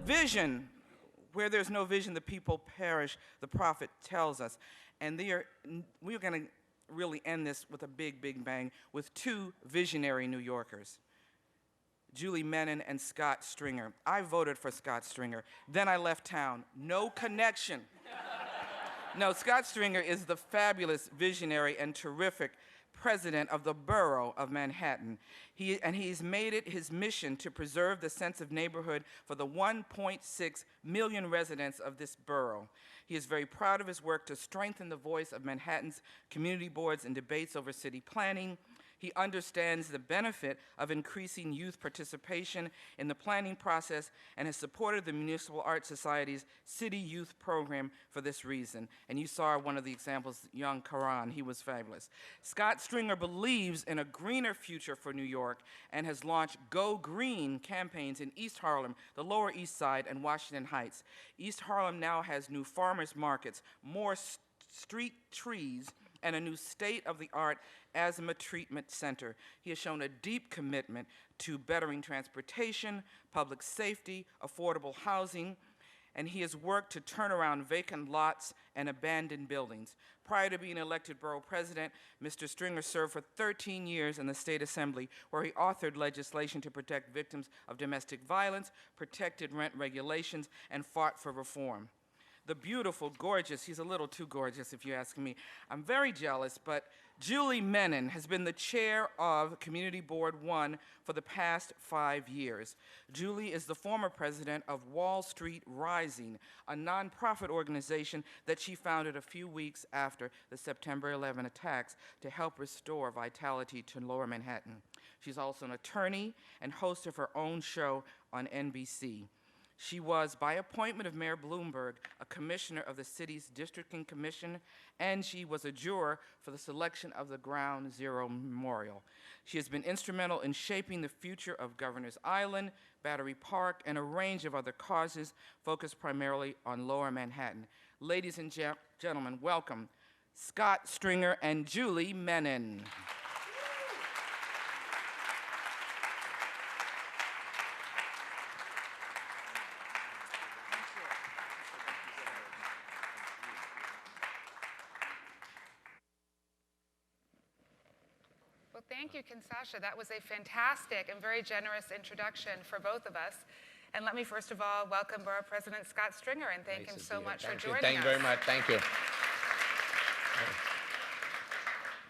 Vision. Where there's no vision, the people perish, the prophet tells us. And we're going to really end this with a big, big bang with two visionary New Yorkers, Julie Menin and Scott Stringer. I voted for Scott Stringer. Then I left town. No connection. No, Scott Stringer is the fabulous visionary and terrific president of the borough of Manhattan. He's made it his mission to preserve the sense of neighborhood for the 1.6 million residents of this borough. He is very proud of his work to strengthen the voice of Manhattan's community boards and debates over city planning. He understands the benefit of increasing youth participation in the planning process and has supported the Municipal Art Society's City Youth Program for this reason. And you saw one of the examples, young Karan, he was fabulous. Scott Stringer believes in a greener future for New York and has launched Go Green campaigns in East Harlem, the Lower East Side, and Washington Heights. East Harlem now has new farmers markets, more street trees, and a new state-of-the-art asthma treatment center. He has shown a deep commitment to bettering transportation, public safety, affordable housing, and he has worked to turn around vacant lots and abandoned buildings. Prior to being elected borough president, Mr. Stringer served for 13 years in the State Assembly, where he authored legislation to protect victims of domestic violence, protected rent regulations, and fought for reform. The beautiful, gorgeous, he's a little too gorgeous if you ask me. I'm very jealous, but Julie Menin has been the chair of Community Board 1 for the past 5 years. Julie is the former president of Wall Street Rising, a nonprofit organization that she founded a few weeks after the September 11 attacks to help restore vitality to Lower Manhattan. She's also an attorney and host of her own show on NBC. She was, by appointment of Mayor Bloomberg, a commissioner of the city's districting commission, and she was a juror for the selection of the Ground Zero Memorial. She has been instrumental in shaping the future of Governor's Island, Battery Park, and a range of other causes focused primarily on Lower Manhattan. Ladies and gentlemen, welcome Scott Stringer and Julie Menin. Well, thank you, Kinsasha. That was a fantastic and very generous introduction for both of us. And let me first of all welcome Borough President Scott Stringer and thank him so much for joining us. Thank you very much. Thank you.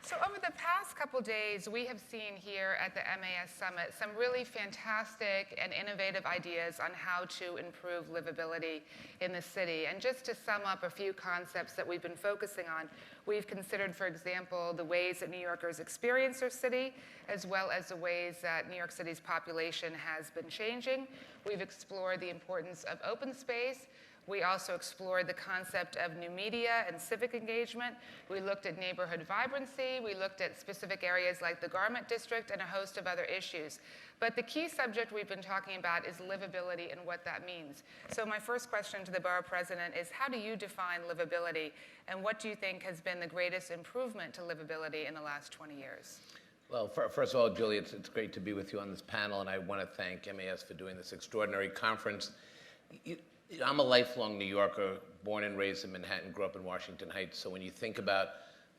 So over the past couple days, we have seen here at the MAS Summit some really fantastic and innovative ideas on how to improve livability in the city. And just to sum up a few concepts that we've been focusing on, we've considered, for example, the ways that New Yorkers experience their city, as well as the ways that New York City's population has been changing. We've explored the importance of open space. We also explored the concept of new media and civic engagement. We looked at neighborhood vibrancy. We looked at specific areas like the Garment District and a host of other issues. But the key subject we've been talking about is livability and what that means. So my first question to the Borough President is, how do you define livability? And what do you think has been the greatest improvement to livability in the last 20 years? Well, first of all, Julie, it's great to be with you on this panel, and I want to thank MAS for doing this extraordinary conference. I'm a lifelong New Yorker, born and raised in Manhattan, grew up in Washington Heights. So when you think about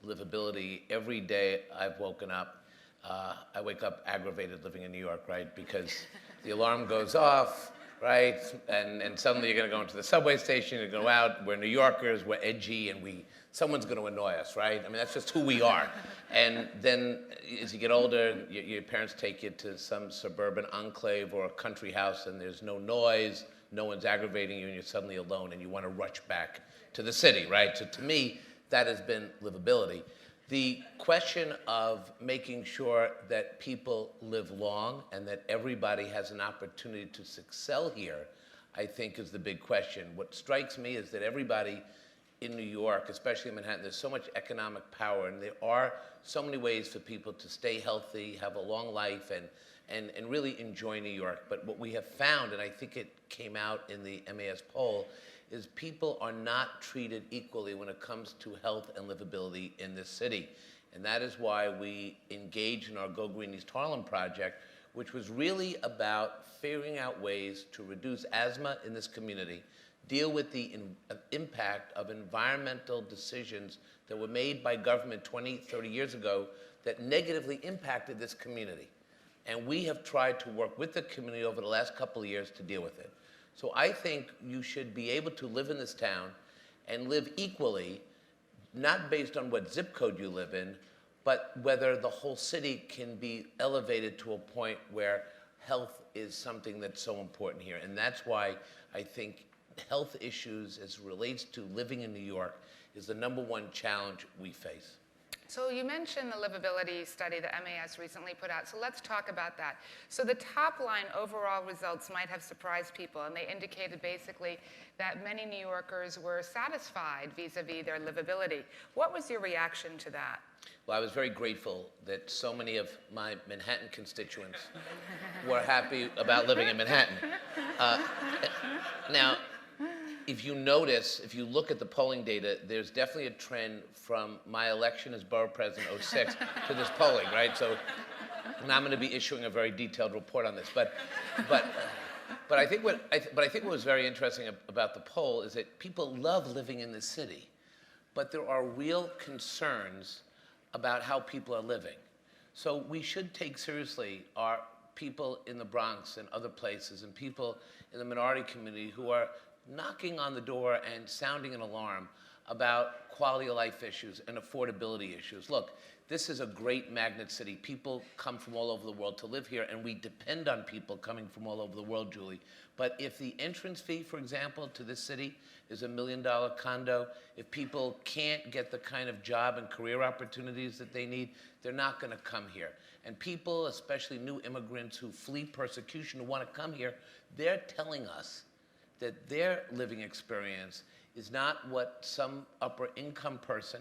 livability, every day I've woken up, I wake up aggravated living in New York, right? Because the alarm goes off, right? And suddenly you're going to go into the subway station, you go out. We're New Yorkers, we're edgy, and someone's going to annoy us, right? I mean, that's just who we are. And then as you get older, your parents take you to some suburban enclave or a country house, and there's no noise. No one's aggravating you, and you're suddenly alone, and you want to rush back to the city, right? So to me, that has been livability. The question of making sure that people live long and that everybody has an opportunity to excel here, I think is the big question. What strikes me is that everybody in New York, especially in Manhattan, there's so much economic power, and there are so many ways for people to stay healthy, have a long life, and really enjoy New York. But what we have found, and I think it came out in the MAS poll, is people are not treated equally when it comes to health and livability in this city. And that is why we engage in our Go Green East Harlem project, which was really about figuring out ways to reduce asthma in this community, deal with the impact of environmental decisions that were made by government 20, 30 years ago that negatively impacted this community. And we have tried to work with the community over the last couple of years to deal with it. So I think you should be able to live in this town and live equally, not based on what zip code you live in, but whether the whole city can be elevated to a point where health is something that's so important here. And that's why I think health issues as it relates to living in New York is the #1 challenge we face. So you mentioned the livability study that MAS recently put out, so let's talk about that. So the top line overall results might have surprised people, and they indicated basically that many New Yorkers were satisfied vis-a-vis their livability. What was your reaction to that? Well, I was very grateful that so many of my Manhattan constituents were happy about living in Manhattan. Now, if you notice, if you look at the polling data, there's definitely a trend from my election as borough president in '06 to this polling, right? So now I'm going to be issuing a very detailed report on this. But I think what was very interesting about the poll is that people love living in the city, but there are real concerns about how people are living. So we should take seriously our people in the Bronx and other places and people in the minority community who are knocking on the door and sounding an alarm about quality of life issues and affordability issues. Look, this is a great magnet city. People come from all over the world to live here, and we depend on people coming from all over the world, Julie. But if the entrance fee, for example, to this city is $1 million condo, if people can't get the kind of job and career opportunities that they need, they're not going to come here. And people, especially new immigrants who flee persecution, who want to come here, they're telling us that their living experience is not what some upper income person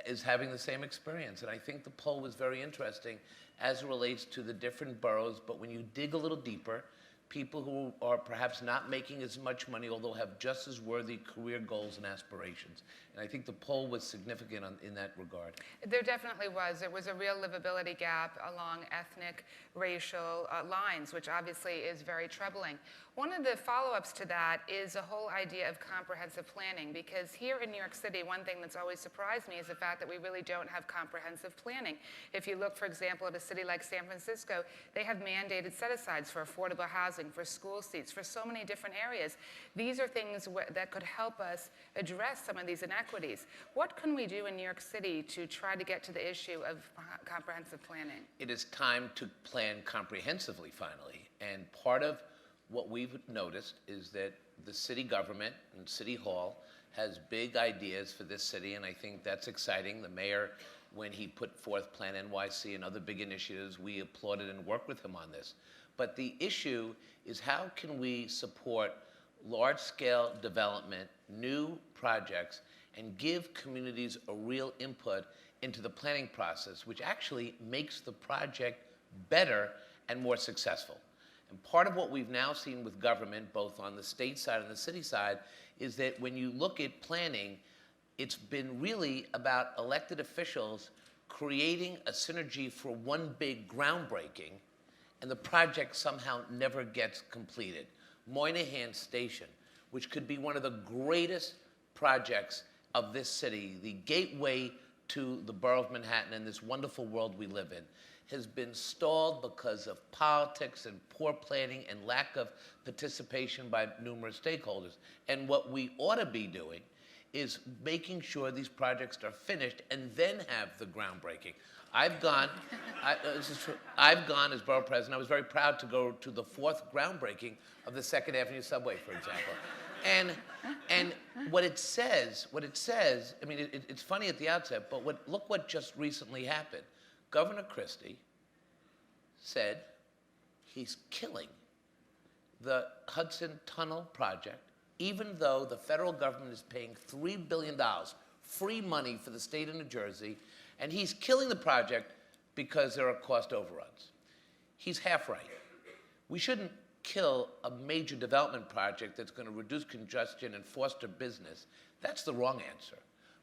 is having the same experience. And I think the poll was very interesting as it relates to the different boroughs, but when you dig a little deeper, people who are perhaps not making as much money, although have just as worthy career goals and aspirations. And I think the poll was significant in that regard. There definitely was. There was a real livability gap along ethnic, racial lines, which obviously is very troubling. One of the follow-ups to that is the whole idea of comprehensive planning, because here in New York City, one thing that's always surprised me is the fact that we really don't have comprehensive planning. If you look, for example, at a city like San Francisco, they have mandated set-asides for affordable housing, for school seats, for so many different areas. These are things that could help us address some of these inequities. What can we do in New York City to try to get to the issue of comprehensive planning? It is time to plan comprehensively, finally. And part of what we've noticed is that the city government and City Hall has big ideas for this city, and I think that's exciting. The mayor, when he put forth Plan NYC and other big initiatives, we applauded and worked with him on this. But the issue is, how can we support large-scale development, new projects, and give communities a real input into the planning process, which actually makes the project better and more successful. And part of what we've now seen with government, both on the state side and the city side, is that when you look at planning, it's been really about elected officials creating a synergy for one big groundbreaking, and the project somehow never gets completed. Moynihan Station, which could be one of the greatest projects of this city, the gateway to the borough of Manhattan and this wonderful world we live in, has been stalled because of politics and poor planning and lack of participation by numerous stakeholders. And what we ought to be doing is making sure these projects are finished and then have the groundbreaking. I've gone as borough president. I was very proud to go to the 4th groundbreaking of the 2nd Avenue subway, for example. And what it says, I mean, it's funny at the outset, but look what just recently happened. Governor Christie said he's killing the Hudson Tunnel project, even though the federal government is paying $3 billion, free money for the state of New Jersey, and he's killing the project because there are cost overruns. He's half right. We shouldn't kill a major development project that's going to reduce congestion and foster business. That's the wrong answer.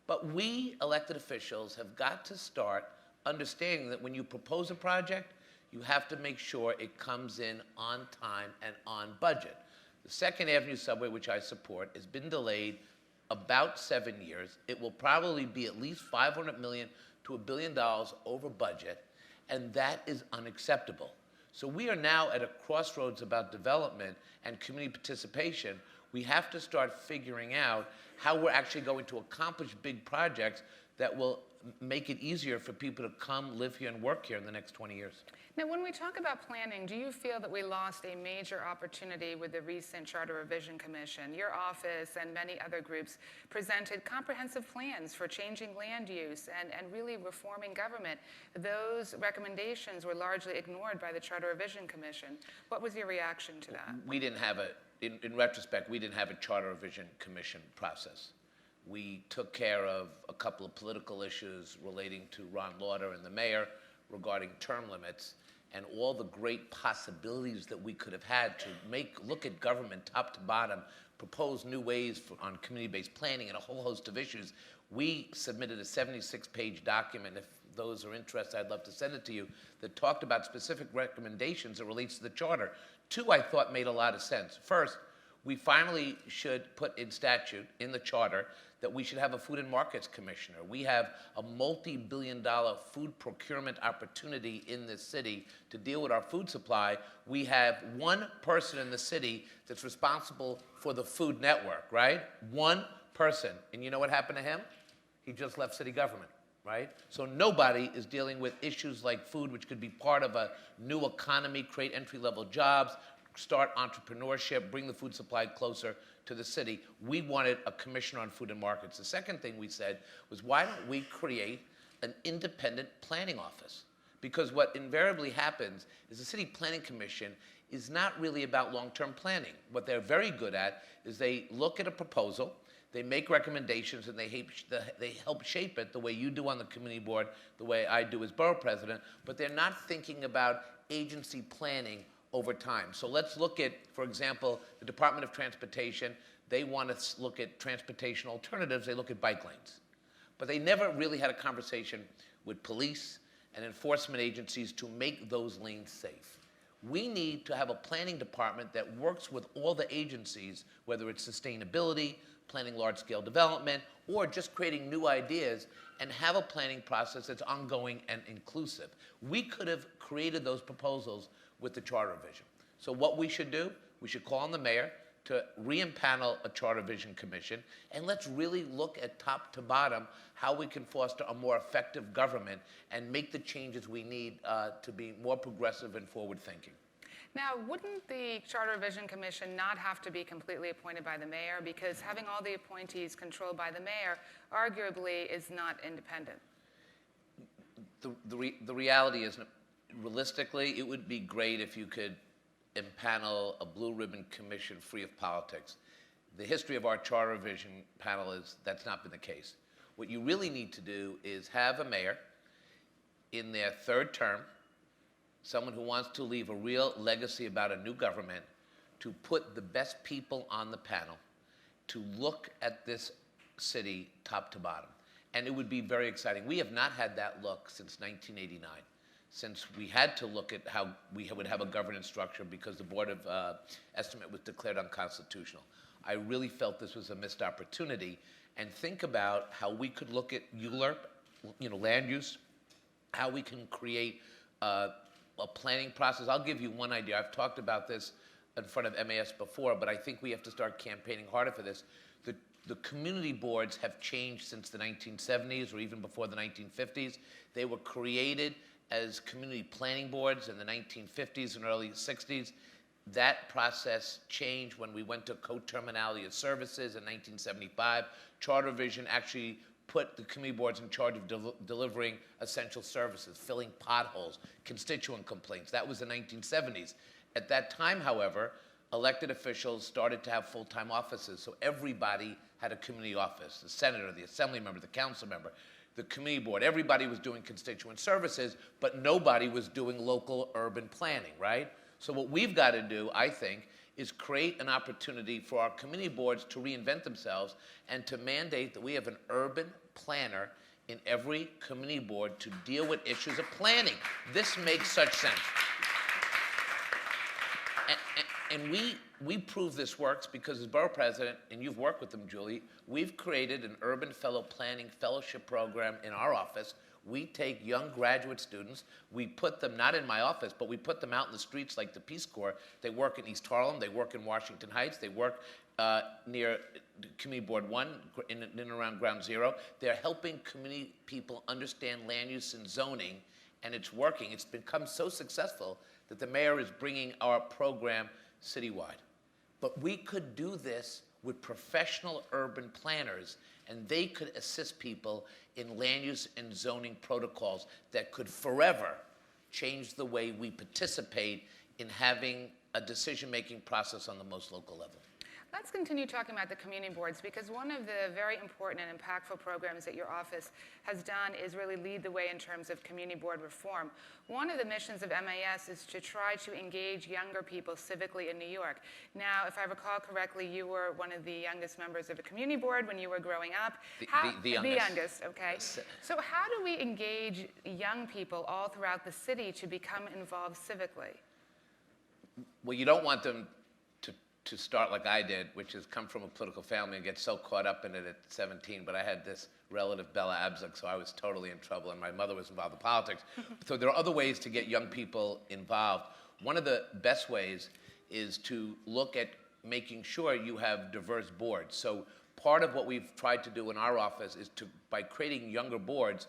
But we elected officials have got to start understanding that when you propose a project, you have to make sure it comes in on time and on budget. The Second Avenue subway, which I support, has been delayed about 7 years. It will probably be at least $500 million to $1 billion over budget, and that is unacceptable. So we are now at a crossroads about development and community participation. We have to start figuring out how we're actually going to accomplish big projects that will make it easier for people to come, live here, and work here in the next 20 years. Now, when we talk about planning, do you feel that we lost a major opportunity with the recent Charter Revision Commission? Your office and many other groups presented comprehensive plans for changing land use and really reforming government. Those recommendations were largely ignored by the Charter Revision Commission. What was your reaction to that? We didn't have in retrospect, we didn't have a Charter Revision Commission process. We took care of a couple of political issues relating to Ron Lauder and the mayor regarding term limits, and all the great possibilities that we could have had to look at government top to bottom, propose new ways on community-based planning and a whole host of issues. We submitted a 76-page document. If those are interested, I'd love to send it to you, that talked about specific recommendations that relates to the charter. Two I thought made a lot of sense. First, we finally should put in statute, in the charter, that we should have a food and markets commissioner. We have a multi-billion-dollar food procurement opportunity in this city to deal with our food supply. We have one person in the city that's responsible for the food network, right? One person. And you know what happened to him? He just left city government, right? So nobody is dealing with issues like food, which could be part of a new economy, create entry-level jobs, start entrepreneurship, bring the food supply closer to the city. We wanted a commissioner on food and markets. The second thing we said was, why don't we create an independent planning office? Because what invariably happens is the city planning commission is not really about long-term planning. What they're very good at is they look at a proposal, they make recommendations, and they help shape it the way you do on the community board, the way I do as borough president, but they're not thinking about agency planning over time. So let's look at, for example, the Department of Transportation. They want to look at transportation alternatives. They look at bike lanes. But they never really had a conversation with police and enforcement agencies to make those lanes safe. We need to have a planning department that works with all the agencies, whether it's sustainability, planning large-scale development, or just creating new ideas, and have a planning process that's ongoing and inclusive. We could have created those proposals with the charter revision. So what we should do, we should call on the mayor to re-impanel a charter revision commission, and let's really look at top to bottom how we can foster a more effective government and make the changes we need to be more progressive and forward-thinking. Now, wouldn't the Charter Revision Commission not have to be completely appointed by the mayor? Because having all the appointees controlled by the mayor arguably is not independent. The reality is, realistically, it would be great if you could impanel a blue ribbon commission free of politics. The history of our charter revision panel is that's not been the case. What you really need to do is have a mayor in their third term, someone who wants to leave a real legacy about a new government, to put the best people on the panel, to look at this city top to bottom. And it would be very exciting. We have not had that look since 1989. Since we had to look at how we would have a governance structure because the Board of Estimate was declared unconstitutional. I really felt this was a missed opportunity, and think about how we could look at ULURP, land use, how we can create a planning process. I'll give you one idea. I've talked about this in front of MAS before, but I think we have to start campaigning harder for this. The community boards have changed since the 1970s or even before the 1950s. They were created as community planning boards in the 1950s and early 60s. That process changed when we went to co-terminality of services in 1975. Charter Revision actually put the community boards in charge of delivering essential services, filling potholes, constituent complaints. That was the 1970s. At that time, however, elected officials started to have full-time offices, so everybody had a community office, the senator, the assembly member, the council member, the community board. Everybody was doing constituent services, but nobody was doing local urban planning, right? So what we've got to do, I think, is create an opportunity for our community boards to reinvent themselves and to mandate that we have an urban planner in every community board to deal with issues of planning. This makes such sense. And we prove this works because as borough president, and you've worked with them, Julie, we've created an urban fellow planning fellowship program in our office. We take young graduate students, we put them, not in my office, but we put them out in the streets like the Peace Corps. They work in East Harlem, they work in Washington Heights, they work near Community Board 1, in and around Ground Zero. They're helping community people understand land use and zoning, and it's working. It's become so successful that the mayor is bringing our program citywide. But we could do this with professional urban planners, and they could assist people in land use and zoning protocols that could forever change the way we participate in having a decision-making process on the most local level. Let's continue talking about the community boards, because one of the very important and impactful programs that your office has done is really lead the way in terms of community board reform. One of the missions of MAS is to try to engage younger people civically in New York. Now, if I recall correctly, you were one of the youngest members of a community board when you were growing up. The youngest. The youngest, okay. So how do we engage young people all throughout the city to become involved civically? Well, you don't want them to start like I did, which is come from a political family and get so caught up in it at 17. But I had this relative, Bella Abzug, so I was totally in trouble, and my mother was involved in politics. So there are other ways to get young people involved. One of the best ways is to look at making sure you have diverse boards. So part of what we've tried to do in our office is by creating younger boards,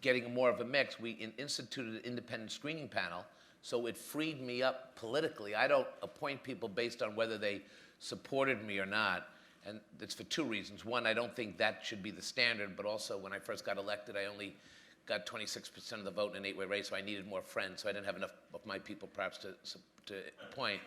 getting more of a mix, we instituted an independent screening panel. So it freed me up politically. I don't appoint people based on whether they supported me or not. And it's for two reasons. One, I don't think that should be the standard, but also when I first got elected, I only got 26% of the vote in an 8-way race, so I needed more friends, so I didn't have enough of my people perhaps to appoint.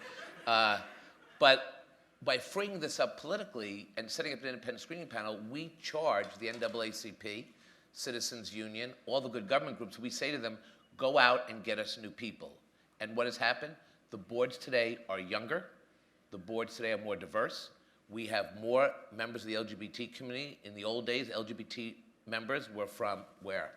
But by freeing this up politically and setting up an independent screening panel, we charge the NAACP, Citizens Union, all the good government groups, we say to them, go out and get us new people. And what has happened? The boards today are younger. The boards today are more diverse. We have more members of the LGBT community. In the old days, LGBT members were from where?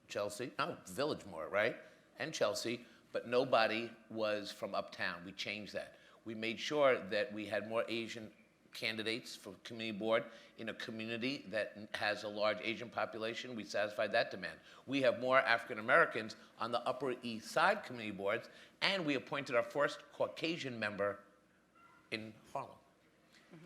Chelsea? No, Village more, right? And Chelsea, but nobody was from uptown. We changed that. We made sure that we had more Asian candidates for community board in a community that has a large Asian population. We satisfied that demand. We have more African Americans on the Upper East Side community boards, and we appointed our first Caucasian member in Harlem.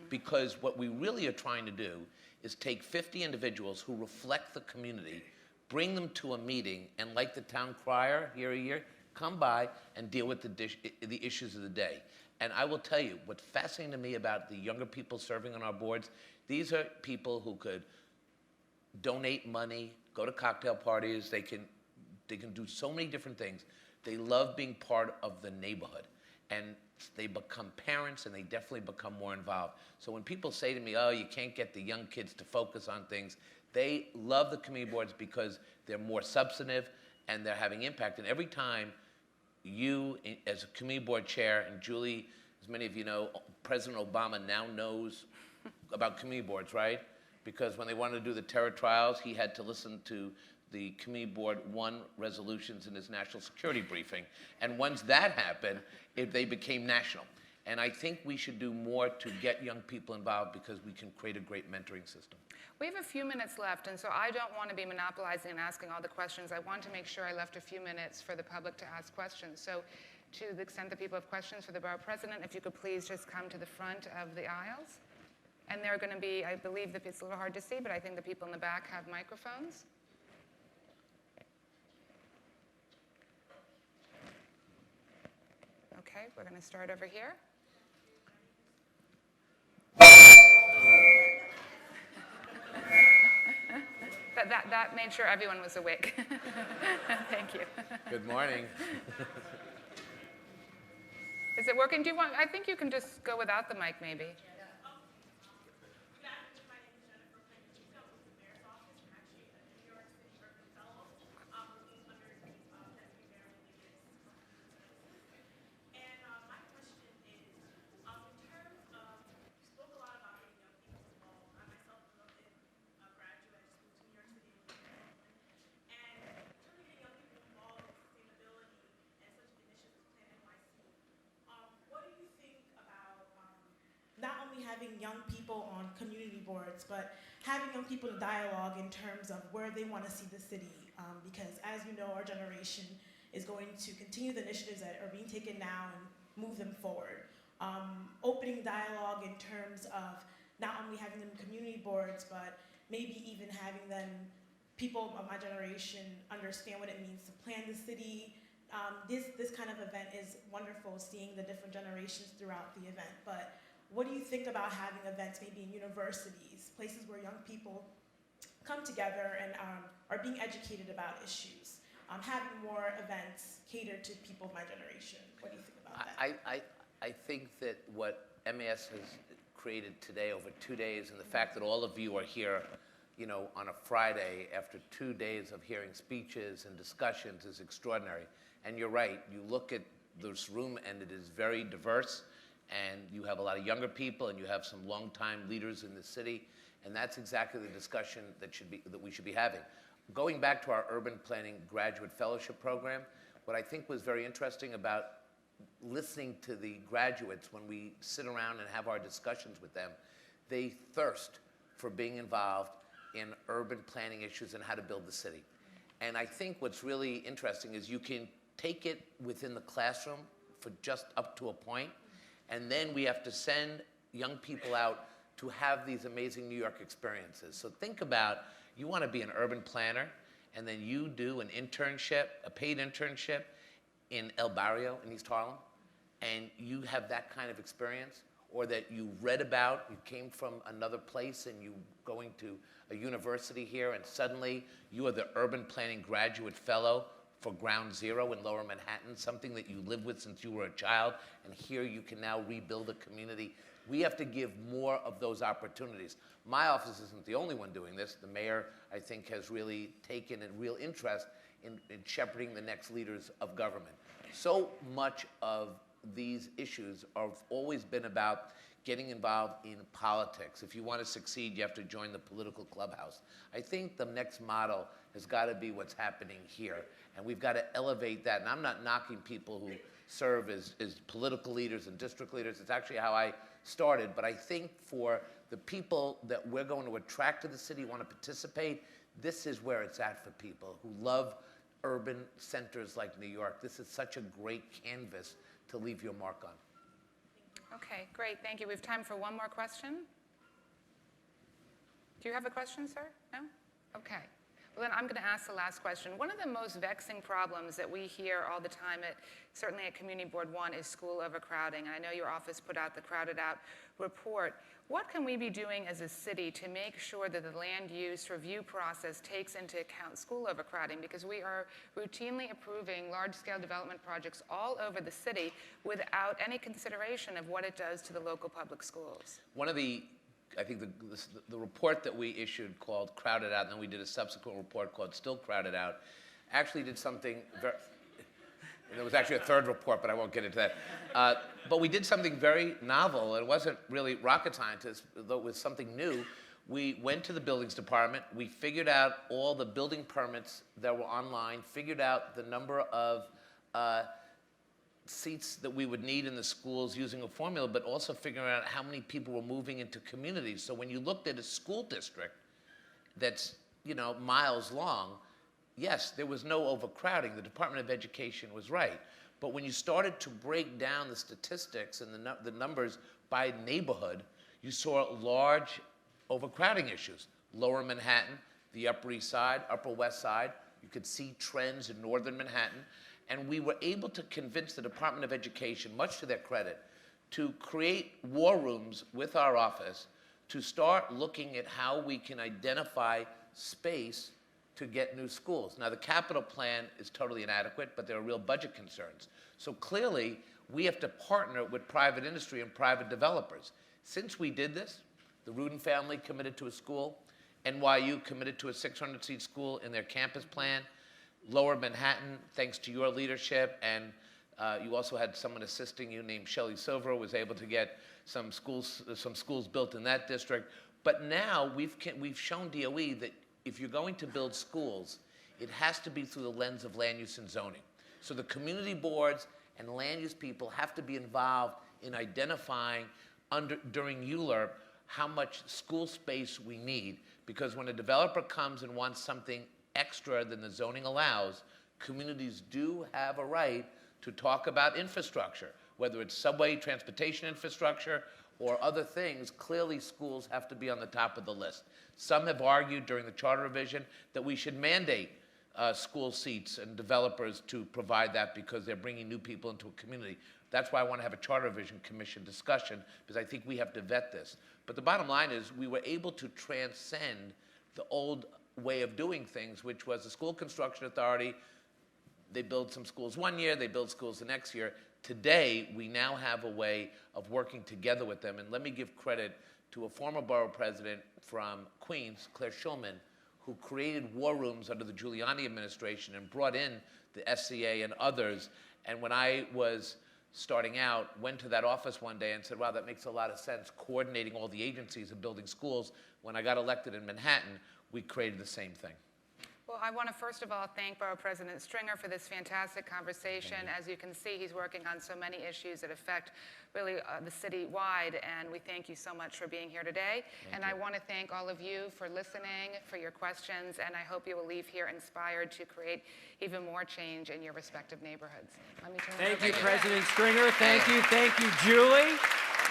Because what we really are trying to do is take 50 individuals who reflect the community, bring them to a meeting, and like the town crier here a year, come by and deal with the issues of the day. And I will tell you, what's fascinating to me about the younger people serving on our boards, these are people who could donate money, go to cocktail parties, they can do so many different things. They love being part of the neighborhood. And they become parents, and they definitely become more involved. So when people say to me, oh, you can't get the young kids to focus on things, they love the community boards because they're more substantive and they're having impact. And every time you, as a community board chair, and Julie, as many of you know, President Obama now knows about community boards, right? Because when they wanted to do the terror trials, he had to listen to the Community Board 1 resolutions in his national security briefing. And once that happened, they became national. And I think we should do more to get young people involved because we can create a great mentoring system. We have a few minutes left, and so I don't want to be monopolizing and asking all the questions. I want to make sure I left a few minutes for the public to ask questions. So to the extent that people have questions for the borough president, if you could please just come to the front of the aisles. And they're going to be, I believe that it's a little hard to see, but I think the people in the back have microphones. Okay, we're going to start over here. That made sure everyone was awake. Thank you. Good morning. Is it working? Do you want? I think you can just go without the mic, maybe. not only having young people on community boards, but having young people in dialogue in terms of where they want to see the city. Because as you know, our generation is going to continue the initiatives that are being taken now and move them forward. Opening dialogue in terms of not only having them community boards, but maybe even having them, people of my generation, understand what it means to plan the city. This kind of event is wonderful, seeing the different generations throughout the event. But what do you think about having events maybe in universities, places where young people come together and are being educated about issues? Having more events catered to people of my generation. What do you think about that? I think that what MAS has created today over 2 days, and the fact that all of you are here, you know, on a Friday after 2 days of hearing speeches and discussions is extraordinary. And you're right, you look at this room and it is very diverse, and you have a lot of younger people and you have some longtime leaders in the city, and that's exactly the discussion that we should be having. Going back to our urban planning graduate fellowship program, what I think was very interesting about listening to the graduates when we sit around and have our discussions with them, they thirst for being involved in urban planning issues and how to build the city. And I think what's really interesting is you can take it within the classroom for just up to a point, and then we have to send young people out to have these amazing New York experiences. So think about, you want to be an urban planner, and then you do an internship, a paid internship in El Barrio in East Harlem, and you have that kind of experience, or that you read about, you came from another place and you going to a university here, and suddenly you are the urban planning graduate fellow for Ground Zero in Lower Manhattan, something that you lived with since you were a child, and here you can now rebuild a community. We have to give more of those opportunities. My office isn't the only one doing this. The mayor, I think, has really taken a real interest in shepherding the next leaders of government. So much of these issues have always been about getting involved in politics. If you want to succeed, you have to join the political clubhouse. I think the next model has got to be what's happening here, and we've got to elevate that. And I'm not knocking people who serve as political leaders and district leaders. It's actually how I started. But I think for the people that we're going to attract to the city, want to participate, this is where it's at for people who love urban centers like New York. This is such a great canvas to leave your mark on. Okay, great, thank you. We have time for one more question. Do you have a question, sir? No? Okay. Well, then I'm going to ask the last question. One of the most vexing problems that we hear all the time, certainly at Community Board 1, is school overcrowding. I know your office put out the Crowded Out report. What can we be doing as a city to make sure that the land use review process takes into account school overcrowding? Because we are routinely approving large-scale development projects all over the city without any consideration of what it does to the local public schools. One of the, I think the report that we issued called Crowded Out, and then we did a subsequent report called Still Crowded Out, actually did something very, and there was actually a third report, but I won't get into that. But we did something very novel. It wasn't really rocket scientists, though it was something new. We went to the buildings department. We figured out all the building permits that were online, figured out the number of seats that we would need in the schools using a formula, but also figuring out how many people were moving into communities. So when you looked at a school district that's, you know, miles long, yes, there was no overcrowding. The Department of Education was right. But when you started to break down the statistics and the numbers by neighborhood, you saw large overcrowding issues. Lower Manhattan, the Upper East Side, Upper West Side. You could see trends in Northern Manhattan. And we were able to convince the Department of Education, much to their credit, to create war rooms with our office to start looking at how we can identify space to get new schools. Now, the capital plan is totally inadequate, but there are real budget concerns. So clearly, we have to partner with private industry and private developers. Since we did this, the Rudin family committed to a school, NYU committed to a 600-seat school in their campus plan, Lower Manhattan, thanks to your leadership, and you also had someone assisting you named Shelley Silver, was able to get some schools built in that district. But now we've shown DOE that if you're going to build schools, it has to be through the lens of land use and zoning. So the community boards and land use people have to be involved in identifying during ULURP how much school space we need, because when a developer comes and wants something extra than the zoning allows, communities do have a right to talk about infrastructure, whether it's subway, transportation infrastructure, or other things. Clearly, schools have to be on the top of the list. Some have argued during the charter revision that we should mandate school seats and developers to provide that because they're bringing new people into a community. That's why I want to have a charter revision commission discussion, because I think we have to vet this. But the bottom line is we were able to transcend the old way of doing things, which was the school construction authority. They build some schools one year, they build schools the next year. Today, we now have a way of working together with them. And let me give credit to a former borough president from Queens, Claire Schulman, who created war rooms under the Giuliani administration and brought in the SCA and others. And when I was starting out, went to that office one day and said, wow, that makes a lot of sense, coordinating all the agencies and building schools. When I got elected in Manhattan, we created the same thing. Well, I want to first of all thank Borough President Stringer for this fantastic conversation. As you can see, he's working on so many issues that affect really the city wide, and we thank you so much for being here today. I want to thank all of you for listening, for your questions, and I hope you will leave here inspired to create even more change in your respective neighborhoods. Let me turn it over Thank you, to President Stringer. Thank you, Julie.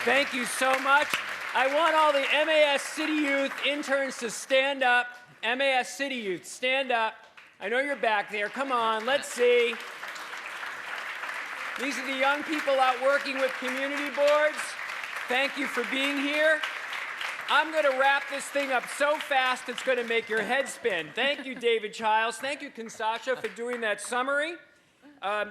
Thank you so much. I want all the MAS City Youth interns to stand up. MAS City Youth, stand up. I know you're back there. Come on, let's see. These are the young people out working with community boards. Thank you for being here. I'm going to wrap this thing up so fast it's going to make your head spin. Thank you, David Childs. Thank you, Constantia, for doing that summary.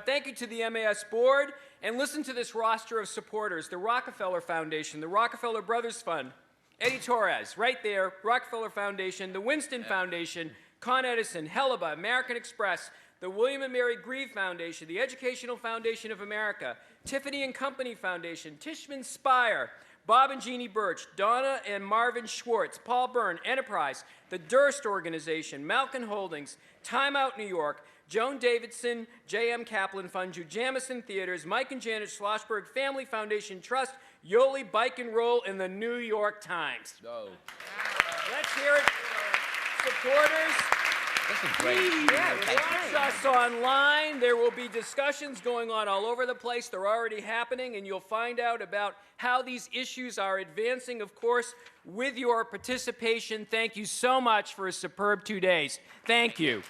Thank you to the MAS board. And listen to this roster of supporters: the Rockefeller Foundation, the Rockefeller Brothers Fund, Eddie Torres, right there, Rockefeller Foundation, the Winston Foundation, Con Edison, Helaba, American Express, the William and Mary Grieve Foundation, the Educational Foundation of America, Tiffany and Company Foundation, Tishman Spire, Bob and Jeannie Birch, Donna and Marvin Schwartz, Paul Byrne, Enterprise, the Durst Organization, Malkin Holdings, Time Out New York, Joan Davidson, J.M. Kaplan Fund, Jamison Theaters, Mike and Janet Schlossberg Family Foundation Trust, Yoli Bike and Roll, in the New York Times. Oh. Let's hear it for supporters. This is great. Watch us online. There will be discussions going on all over the place. They're already happening, and you'll find out about how these issues are advancing, of course, with your participation. Thank you so much for a superb 2 days. Thank you.